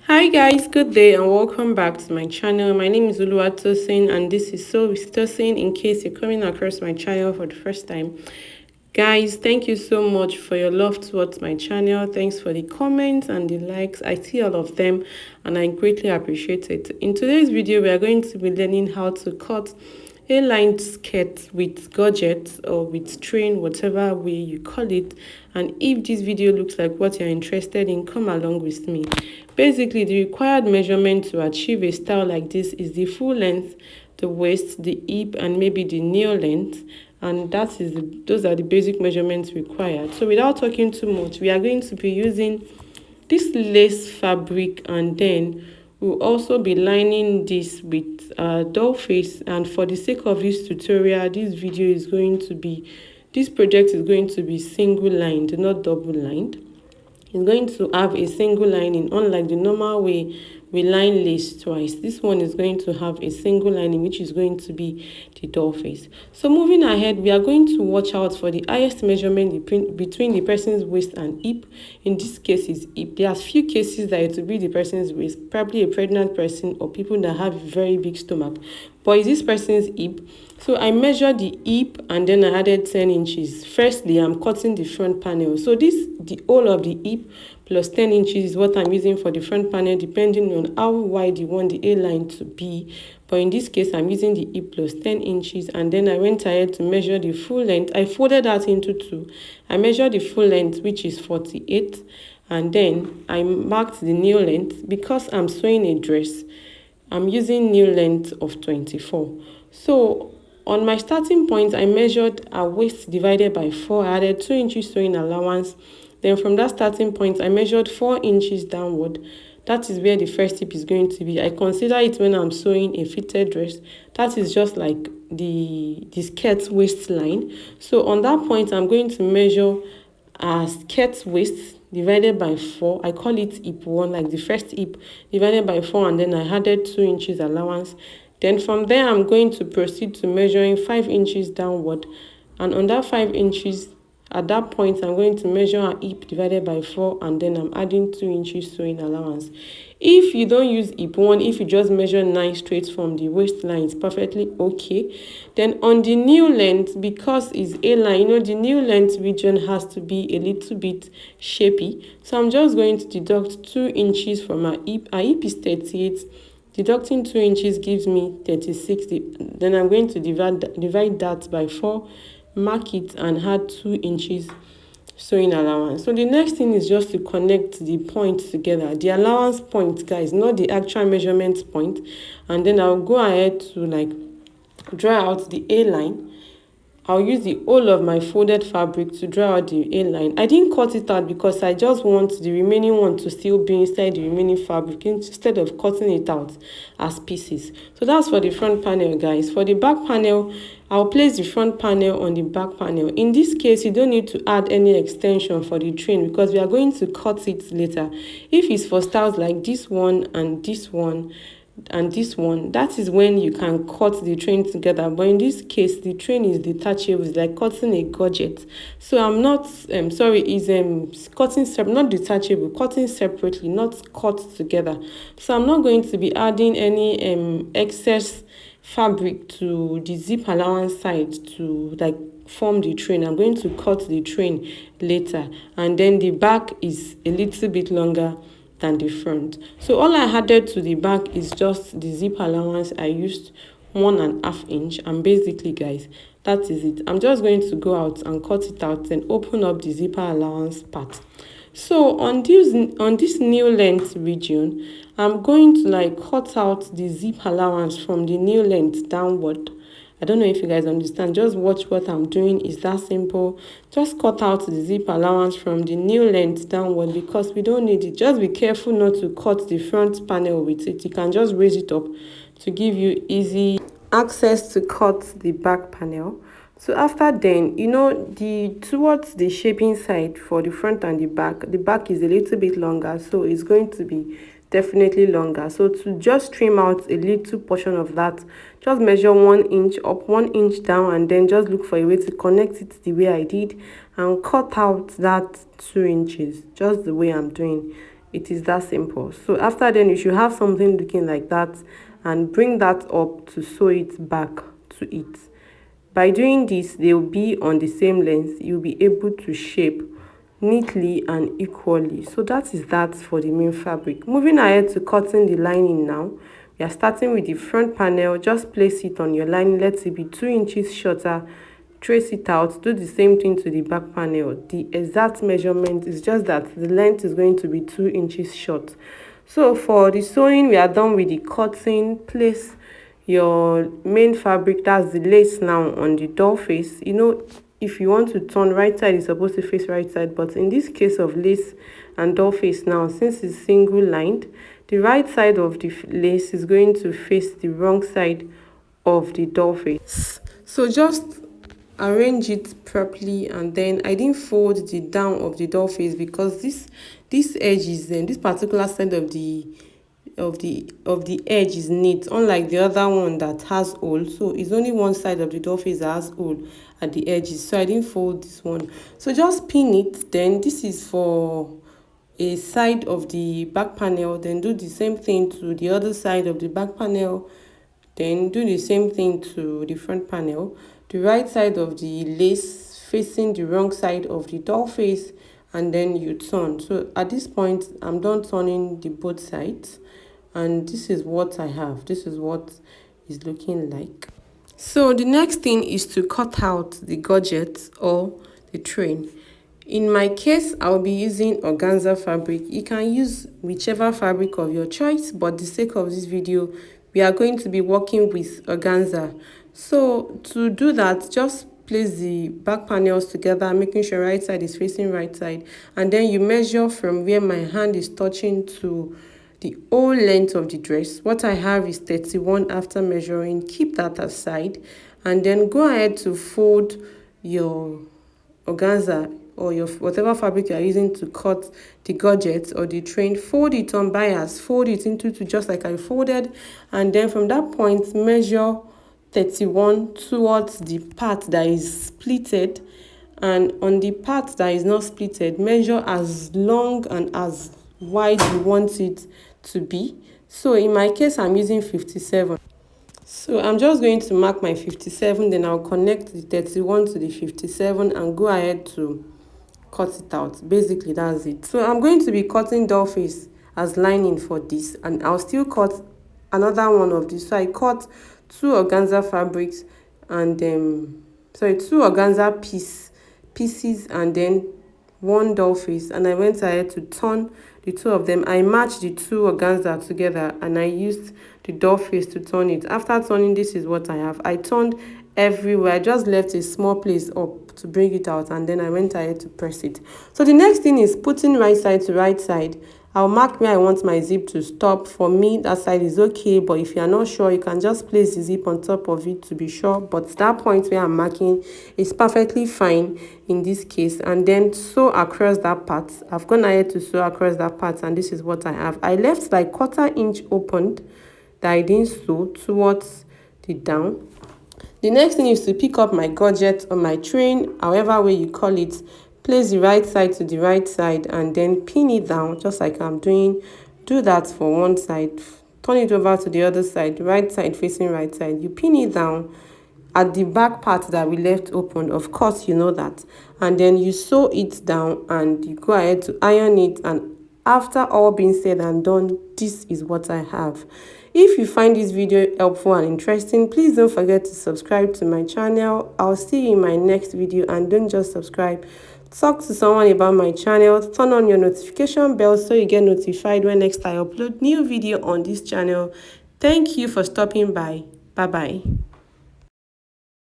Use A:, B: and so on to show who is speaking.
A: Hi guys, good day and welcome back to my channel. My name is Uluwatosin and this is So with Tosin in case you're coming across my channel for the first time. Guys, thank you so much for your love towards my channel. Thanks for the comments and the likes. I see all of them and I greatly appreciate it. In today's video, we are going to be learning how to cut a-line skirt with Godet or with train, whatever way you call it. And if this video looks like what you're interested in, come along with me. Basically, the required measurement to achieve a style like this is the full length, the waist, the hip, and maybe the knee length. And those are the basic measurements required. So without talking too much, we are going to be using this lace fabric, and then we'll also be lining this with doll face. And for the sake of this tutorial, this project is going to be single lined, not double lined. It's going to have a single lining, unlike the normal way we line lace twice. This one is going to have a single lining, which is going to be the doll face. So moving ahead, we are going to watch out for the highest measurement between the person's waist and hip. In this case is hip. There are few cases that it will be the person's waist, probably a pregnant person or people that have very big stomach. But is this person's hip? So I measured the hip and then I added 10 inches. Firstly, I'm cutting the front panel. So the whole of the hip plus 10 inches is what I'm using for the front panel, depending on how wide you want the A-line to be. But in this case, I'm using the hip plus 10 inches. And then I went ahead to measure the full length. I folded that into two. I measured the full length, which is 48. And then I marked the knee length. Because I'm sewing a dress, I'm using knee length of 24. So on my starting point, I measured a waist divided by 4. I added 2 inches sewing allowance. Then from that starting point, I measured 4 inches downward. That is where the first hip is going to be. I consider it when I'm sewing a fitted dress. That is just like the skirt waistline. So on that point, I'm going to measure a skirt waist divided by 4. I call it hip 1, like the first hip divided by 4, and then I added 2 inches allowance. Then from there, I'm going to proceed to measuring 5 inches downward. And on that 5 inches, at that point, I'm going to measure a hip divided by 4, and then I'm adding 2 inches sewing allowance. If you don't use hip 1, if you just measure 9 straight from the waistline, it's perfectly okay. Then on the new length, because it's A-line, the new length region has to be a little bit shapy. So I'm just going to deduct 2 inches from my hip. Our hip is 38. Deducting 2 inches gives me 36. Then I'm going to divide that by 4, mark it, and add 2 inches sewing allowance. So the next thing is just to connect the points together. The allowance point, guys, not the actual measurement point. And then I'll go ahead to draw out the A line. I'll use the whole of my folded fabric to draw out the A-line. I didn't cut it out because I just want the remaining one to still be inside the remaining fabric instead of cutting it out as pieces. So that's for the front panel, guys. For the back panel, I'll place the front panel on the back panel. In this case, you don't need to add any extension for the train because we are going to cut it later. If it's for styles like this one and this one, that is when you can cut the train together. But in this case, the train is detachable. It's like cutting a gadget. So I'm not cutting not detachable, cutting separately, not cut together. So I'm not going to be adding any excess fabric to the zip allowance side to form the train. I'm going to cut the train later, and then the back is a little bit longer than the front. So all I added to the back is just the zip allowance. I used 1.5 inch, and basically, guys, that is it. I'm just going to go out and cut it out and open up the zipper allowance part. So on this new length region, I'm going to cut out the zip allowance from the new length downward. I don't know if you guys understand. Just watch what I'm doing. It's that simple. Just cut out the zip allowance from the new length downward because we don't need it. Just be careful not to cut the front panel with it. You can just raise it up to give you easy access to cut the back panel. So after then, towards the shaping side for the front and the back is a little bit longer, so it's going to be definitely longer. So to just trim out a little portion of that, just measure 1 inch up, 1 inch down, and then just look for a way to connect it the way I did and cut out that 2 inches just the way I'm doing. It is that simple. So after then, you should have something looking like that, and bring that up to sew it back to it. By doing this, they will be on the same length. You'll be able to shape neatly and equally. So that is that for the main fabric. Moving ahead to cutting the lining now. We are starting with the front panel. Just place it on your lining. Let it be 2 inches shorter. Trace it out. Do the same thing to the back panel. The exact measurement is just that the length is going to be 2 inches short. So for the sewing, we are done with the cutting. Place your main fabric, that's the lace, now on the doll face. You know, if you want to turn right side, it's supposed to face right side, but in this case of lace and doll face now, since it's single lined, the right side of the lace is going to face the wrong side of the doll face. So just arrange it properly, and then I didn't fold the down of the doll face because this edge is then this particular side of the edge is neat, unlike the other one that has hole. So it's only one side of the doll face that has hole at the edges, so I didn't fold this one. So just pin it. Then this is for a side of the back panel. Then do the same thing to the other side of the back panel. Then do the same thing to the front panel. The right side of the lace facing the wrong side of the doll face, and then you turn. So at this point, I'm done turning the both sides, and this is what I have. This is what is looking like. So the next thing is to cut out the gorget or the train. In my case, I'll be using organza fabric. You can use whichever fabric of your choice, but the sake of this video, we are going to be working with organza. So to do that, just place the back panels together, making sure right side is facing right side, and then you measure from where my hand is touching to the whole length of the dress. What I have is 31 after measuring. Keep that aside, and then go ahead to fold your organza or your whatever fabric you are using to cut the gorget or the train. Fold it on bias, fold it into two, just like I folded, and then from that point measure 31 towards the part that is splitted, and on the part that is not splitted, measure as long and as wide you want it to be. So in my case, I'm using 57. So I'm just going to mark my 57, then I'll connect the 31 to the 57 and go ahead to cut it out. Basically, that's it. So I'm going to be cutting doll face as lining for this, and I'll still cut another one of this. So I cut 2 organza fabrics and two organza pieces and then 1 doll face, and I went ahead to turn the 2 of them. I matched the 2 organza together and I used the doll face to turn it. After turning, this is what I have. I turned everywhere. I just left a small place up to bring it out, and then I went ahead to press it. So the next thing is putting right side to right side. I'll mark where I want my zip to stop. For me, that side is okay, but if you're not sure, you can just place the zip on top of it to be sure. But that point where I'm marking is perfectly fine in this case. And then sew across that part. I've gone ahead to sew across that part, and this is what I have. I left like 1/4 inch opened that I didn't sew towards the down. The next thing is to pick up my gorget or my train, however way you call it. Place the right side to the right side and then pin it down just like I'm doing. Do that for one side. Turn it over to the other side, right side facing right side. You pin it down at the back part that we left open. Of course, you know that. And then you sew it down and you go ahead to iron it. And after all being said and done, this is what I have. If you find this video helpful and interesting, please don't forget to subscribe to my channel. I'll see you in my next video, and don't just subscribe. Talk to someone about my channel. Turn on your notification bell so you get notified when next I upload new video on this channel. Thank you for stopping by. Bye bye.